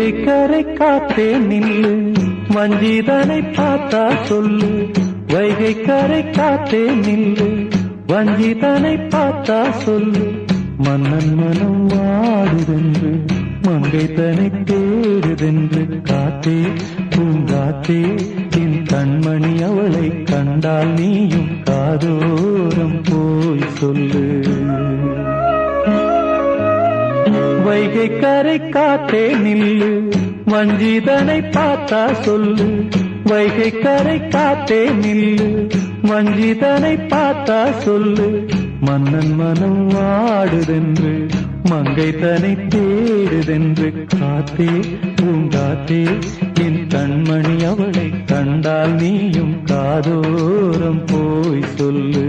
வைகை கரை காத்தே நில்லு, வஞ்சிதனை பார்த்தா சொல்லு. வைகை கரை காத்தே நில்லு, வஞ்சிதனை பார்த்தா சொல்லு. மன்னன் மனம் வாடுதென்று, மங்கை தனை தேடுதென்று. காத்தே பூங்காத்தே, என் கண்மணி அவளை கண்டால் நீயும் காதோரம் போய் சொல்லு. வைகை கரை காத்தே நில்லு, வஞ்சிதனை பார்த்தா சொல்லு. வைகை கரை காத்தே நில்லு, வஞ்சிதனை பார்த்தா சொல்லு. மன்னன் மனம் வாடுதென்று, மங்கை தனை தேடுதென்று. காத்தே பூங்காத்தே, என் கண்மணி அவளை கண்டால் நீயும் காதோரம் போய் சொல்லு.